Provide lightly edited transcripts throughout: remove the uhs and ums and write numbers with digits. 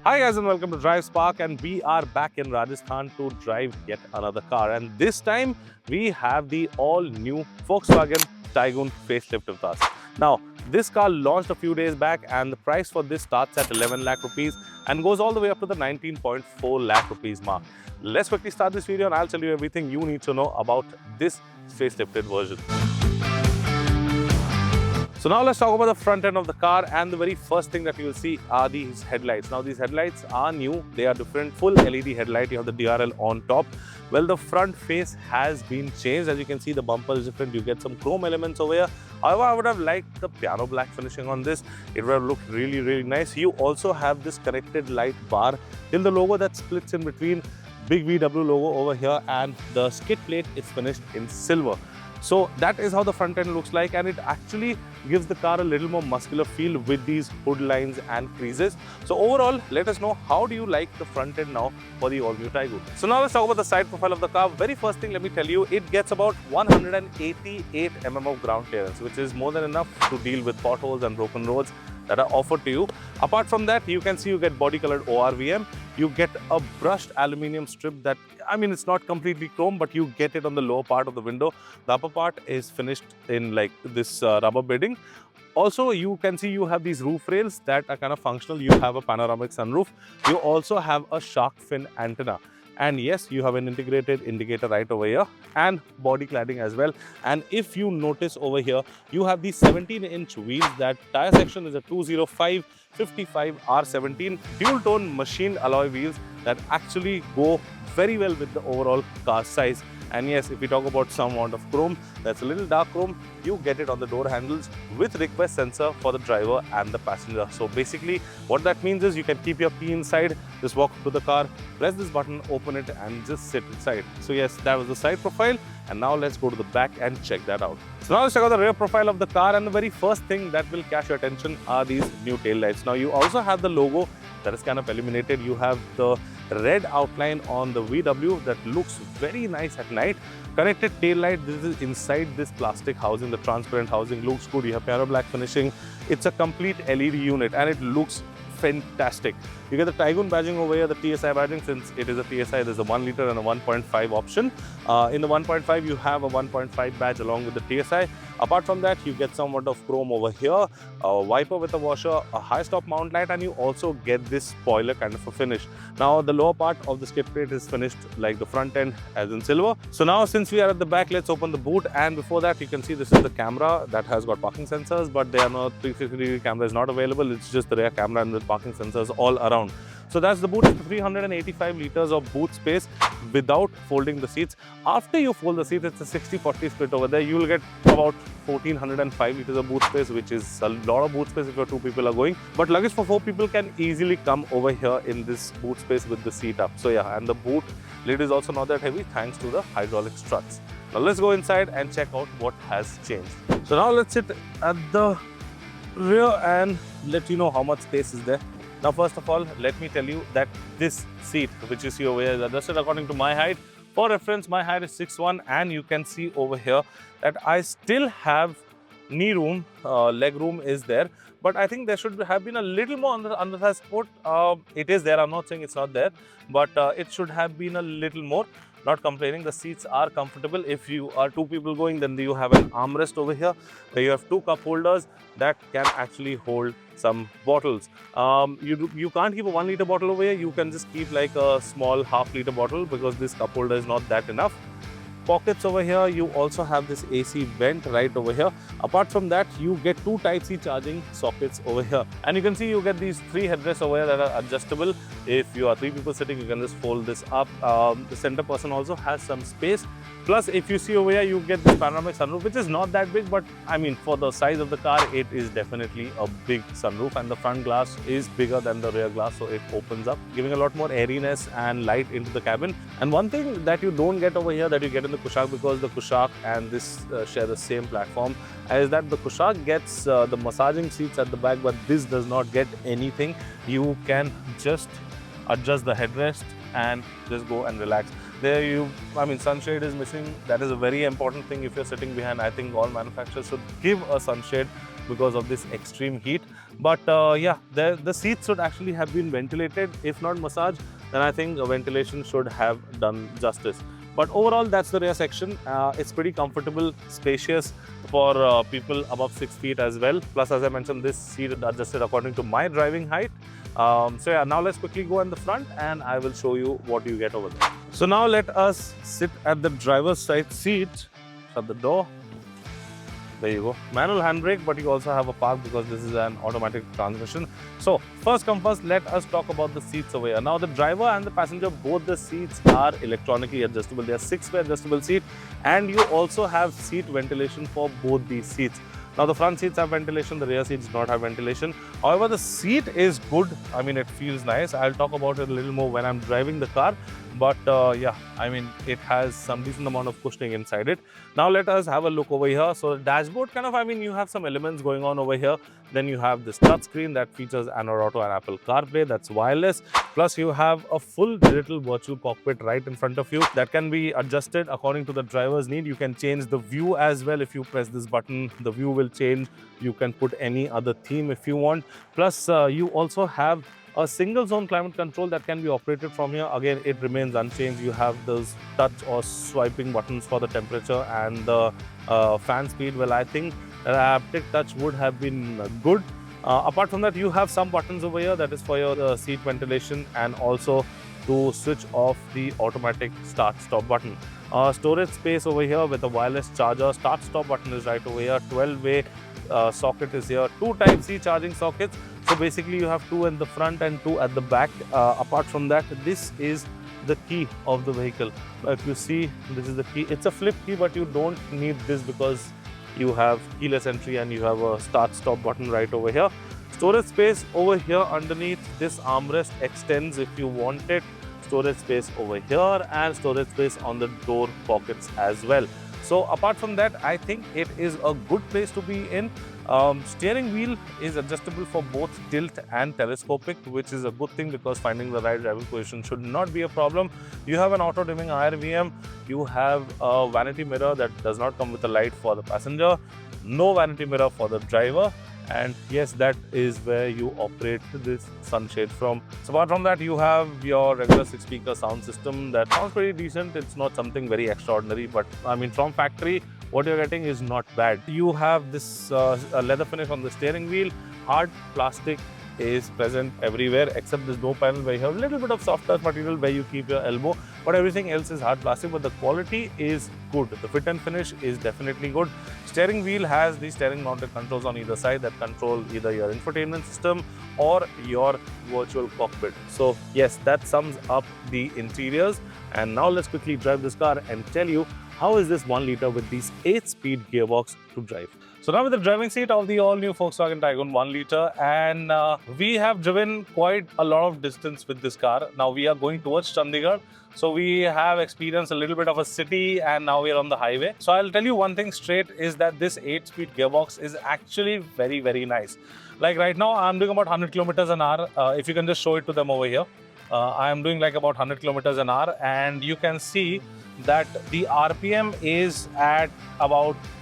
Hi guys and welcome to Drive Spark, and we are back in Rajasthan to drive yet another car, and this time we have the all new Volkswagen Taigun Facelift with us. Now this car launched a few days back and the price for this starts at 11 lakh rupees and goes all the way up to the 19.4 lakh rupees mark. Let's quickly start this video and I'll tell you everything you need to know about this facelifted version. So now let's talk about the front end of the car, and the very first thing that you will see are these headlights. Now these headlights are new, they are different, full LED headlight. You have the DRL on top. Well, the front face has been changed. As you can see, the bumper is different. You get some chrome elements over here. However, I would have liked the piano black finishing on this. It would have looked really nice. You also have this connected light bar till the logo that splits in between big VW logo over here, and the skid plate is finished in silver. So that is how the front end looks like, and it actually gives the car a little more muscular feel with these hood lines and creases. So overall, let us know, how do you like the front end now for the all-new Taigun? So now let's talk about the side profile of the car. Very first thing, let me tell you, it gets about 188 mm of ground clearance, which is more than enough to deal with potholes and broken roads that are offered to you. Apart from that, you can see you get body colored ORVM. You get a brushed aluminium strip that, I mean, it's not completely chrome, but you get it on the lower part of the window. The upper part is finished in like this rubber bedding. Also, you can see you have these roof rails that are kind of functional. You have a panoramic sunroof. You also have a shark fin antenna. And yes, you have an integrated indicator right over here and body cladding as well. And if you notice over here, you have these 17-inch wheels. That tire section is a 205/55 R17 dual tone machined alloy wheels that actually go very well with the overall car size. And yes, if we talk about some amount of chrome, that's a little dark chrome, you get it on the door handles with request sensor for the driver and the passenger. So basically what that means is you can keep your key inside, just walk up to the car, press this button, open it and just sit inside. So yes, that was the side profile, and now let's go to the back and check that out. So now let's check out the rear profile of the car, and the very first thing that will catch your attention are these new tail lights. Now you also have the logo that is kind of eliminated. You have the red outline on the VW that looks very nice at night. Connected tail light, this is inside this plastic housing. The transparent housing looks good. You have piano black finishing. It's a complete LED unit and it looks fantastic. You get the Taigun badging over here, the TSI badging. Since it is a TSI, there's a 1 liter and a 1.5 option. In the 1.5, you have a 1.5 badge along with the TSI. Apart from that, you get somewhat of chrome over here, a wiper with a washer, a high stop mount light, and you also get this spoiler kind of a finish. Now, the lower part of the skid plate is finished like the front end as in silver. So now, since we are at the back, let's open the boot. And before that, you can see this is the camera that has got parking sensors, but there are no 360-degree camera is not available. It's just the rear camera and with parking sensors all around. So that's the boot. 385 liters of boot space without folding the seats. After you fold the seats, it's a 60-40 split over there. You will get about 1405 liters of boot space, which is a lot of boot space if your 2 people are going. But luggage for 4 people can easily come over here in this boot space with the seat up. So yeah, and the boot lid is also not that heavy thanks to the hydraulic struts. Now let's go inside and check out what has changed. So now let's sit at the rear and let you know how much space is there. Now, first of all, let me tell you that this seat, which you see over here, is adjusted according to my height. For reference, my height is 6'1", and you can see over here that I still have knee room, leg room is there. But I think there should have been a little more under the support. It is there, I'm not saying it's not there, but it should have been a little more. Not complaining, the seats are comfortable. If you are 2 people going, then you have an armrest over here where you have 2 cup holders that can actually hold some bottles. You can't keep a 1 liter bottle over here. You can just keep like a small half liter bottle because this cup holder is not that enough. Pockets over here, you also have this AC vent right over here. Apart from that, you get 2 Type-C charging sockets over here, and you can see you get these 3 headrests over here that are adjustable. If you are 3 people sitting, you can just fold this up. The center person also has some space. Plus, if you see over here, you get this panoramic sunroof, which is not that big, but I mean, for the size of the car, it is definitely a big sunroof, and the front glass is bigger than the rear glass, so it opens up, giving a lot more airiness and light into the cabin. And one thing that you don't get over here that you get in the Kushaq, because the Kushaq and this share the same platform, is that the Kushaq gets the massaging seats at the back, but this does not get anything. You can just adjust the headrest and just go and relax. There sunshade is missing. That is a very important thing if you're sitting behind. I think all manufacturers should give a sunshade because of this extreme heat. But yeah, the seats should actually have been ventilated. If not massaged, then I think ventilation should have done justice. But overall, that's the rear section. It's pretty comfortable, spacious for people above 6 feet as well. Plus, as I mentioned, this seat is adjusted according to my driving height. So yeah, now let's quickly go in the front and I will show you what you get over there. So now let us sit at the driver's side seat. Shut the door. There you go. Manual handbrake, but you also have a park because this is an automatic transmission. So first come first, let us talk about the seats over here. Now the driver and the passenger, both the seats are electronically adjustable. They are 6-way adjustable seat, and you also have seat ventilation for both these seats. Now the front seats have ventilation, the rear seats do not have ventilation. However, the seat is good. I mean, it feels nice. I'll talk about it a little more when I'm driving the car. But yeah, I mean, it has some decent amount of cushioning inside it. Now let us have a look over here. So the dashboard kind of, I mean, you have some elements going on over here. Then you have this touch screen that features Android Auto and Apple CarPlay, that's wireless. Plus you have a full digital virtual cockpit right in front of you that can be adjusted according to the driver's need. You can change the view as well. If you press this button, the view will change. You can put any other theme if you want. Plus you also have a single zone climate control that can be operated from here. Again, it remains unchanged. You have those touch or swiping buttons for the temperature and the fan speed. Well, I think haptic touch would have been good. Apart from that, you have some buttons over here that is for your seat ventilation and also to switch off the automatic start-stop button. Storage space over here with a wireless charger. Start-stop button is right over here. 12-way socket is here. 2 Type-C charging sockets. So basically you have 2 in the front and 2 at the back. Apart from that, this is the key of the vehicle. If you see, this is the key. It's a flip key, but you don't need this because you have keyless entry and you have a start-stop button right over here. Storage space over here underneath this armrest extends if you want it. Storage space over here and storage space on the door pockets as well. So apart from that, I think it is a good place to be in. Steering wheel is adjustable for both tilt and telescopic, which is a good thing because finding the right driving position should not be a problem. You have an auto dimming IRVM. You have a vanity mirror that does not come with a light for the passenger. No vanity mirror for the driver. And yes, that is where you operate this sunshade from. So apart from that, you have your regular 6-speaker sound system that sounds pretty decent. It's not something very extraordinary, but I mean, from factory, what you're getting is not bad. You have this leather finish on the steering wheel. Hard plastic is present everywhere except this door panel where you have a little bit of soft touch material where you keep your elbow, but everything else is hard plastic. But the quality is good. The fit and finish is definitely good. Steering wheel has the steering mounted controls on either side that control either your infotainment system or your virtual cockpit. So yes, that sums up the interiors. And now let's quickly drive this car and tell you how is this 1 liter with these 8-speed gearbox to drive. So now with the driving seat of the all-new Volkswagen Taigun 1 liter, and we have driven quite a lot of distance with this car. Now we are going towards Chandigarh. So we have experienced a little bit of a city and now we are on the highway. So I'll tell you one thing straight is that this 8-speed gearbox is actually very, very nice. Like right now, I'm doing about 100 kilometers an hour. If you can just show it to them over here. I am doing like about 100 kilometers an hour, and you can see that the RPM is at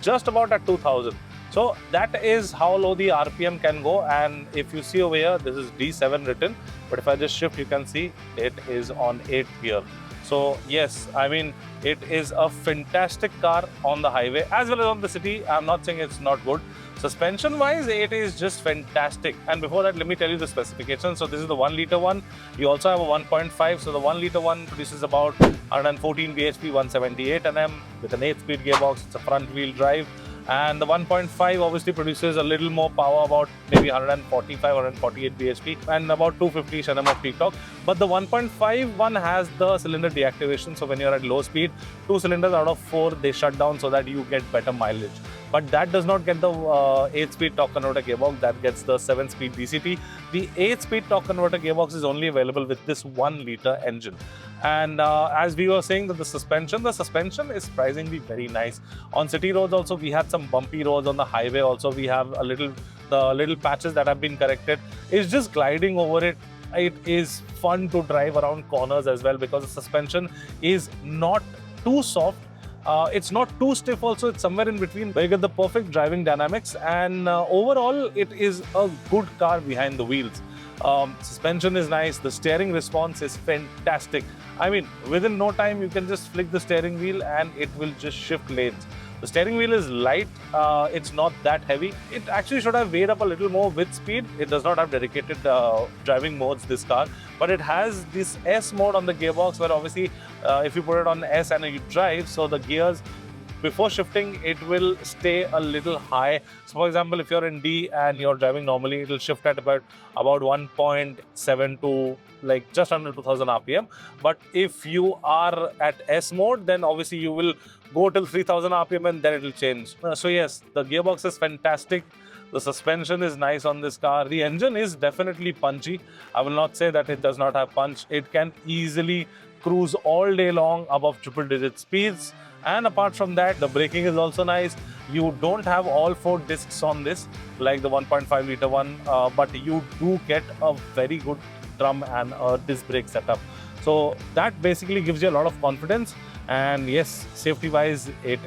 just about at 2000. So that is how low the RPM can go. And if you see over here, this is D7 written, but if I just shift, you can see it is on 8th gear. So yes, I mean, it is a fantastic car on the highway as well as on the city. I'm not saying it's not good. Suspension wise, it is just fantastic. And before that, let me tell you the specifications. So this is the 1 liter one. You also have a 1.5. So the 1 liter one produces about 114 bhp, 178 Nm with an 8-speed gearbox. It's a front wheel drive. And the 1.5 obviously produces a little more power, about maybe 145, 148 bhp and about 250 Nm of peak torque. But the 1.5 one has the cylinder deactivation. So when you're at low speed, 2 cylinders out of 4, they shut down so that you get better mileage. But that does not get the 8-speed torque converter gearbox, that gets the 7-speed DCT. The 8-speed torque converter gearbox is only available with this 1 liter engine. And as we were saying, that the suspension is surprisingly very nice. On city roads also, we had some bumpy roads. On the highway also, we have the little patches that have been corrected. It's just gliding over it. It is fun to drive around corners as well because the suspension is not too soft. It's not too stiff also, it's somewhere in between where you get the perfect driving dynamics, and overall it is a good car behind the wheels. Suspension is nice, the steering response is fantastic. I mean, within no time you can just flick the steering wheel and it will just shift lanes. The steering wheel is light, it's not that heavy. It actually should have weighed up a little more with speed. It does not have dedicated driving modes, this car, but it has this S mode on the gearbox where obviously if you put it on S and you drive, so the gears before shifting, it will stay a little high. So for example, if you're in D and you're driving normally, it will shift at about 1.7 to like just under 2000 RPM. But if you are at S mode, then obviously you will go till 3000 RPM and then it will change. So yes, the gearbox is fantastic. The suspension is nice on this car. The engine is definitely punchy. I will not say that it does not have punch. It can easily cruise all day long above triple-digit speeds. And apart from that, the braking is also nice. You don't have all 4 discs on this, like the 1.5 liter one, but you do get a very good drum and a disc brake setup. So that basically gives you a lot of confidence. And yes, safety-wise, it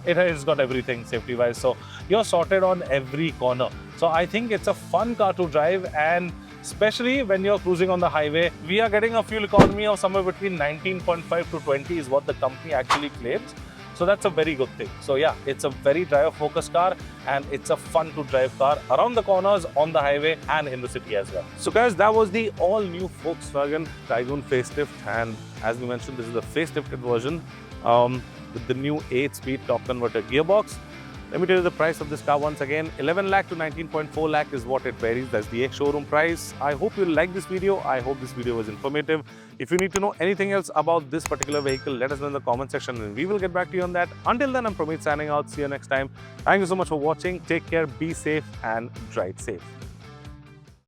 has got everything safety-wise. So you're sorted on every corner. So I think it's a fun car to drive, and especially when you're cruising on the highway. We are getting a fuel economy of somewhere between 19.5 to 20 is what the company actually claims. So that's a very good thing. So yeah, it's a very driver-focused car and it's a fun to drive car around the corners, on the highway and in the city as well. So guys, that was the all-new Volkswagen Taigun Facelift, and as we mentioned, this is the facelifted version with the new 8-speed torque converter gearbox. Let me tell you the price of this car once again. 11 lakh to 19.4 lakh is what it varies. That's the ex-showroom price. I hope you like this video. I hope this video was informative. If you need to know anything else about this particular vehicle, let us know in the comment section and we will get back to you on that. Until then, I'm Pramit signing out. See you next time. Thank you so much for watching. Take care, be safe and drive safe.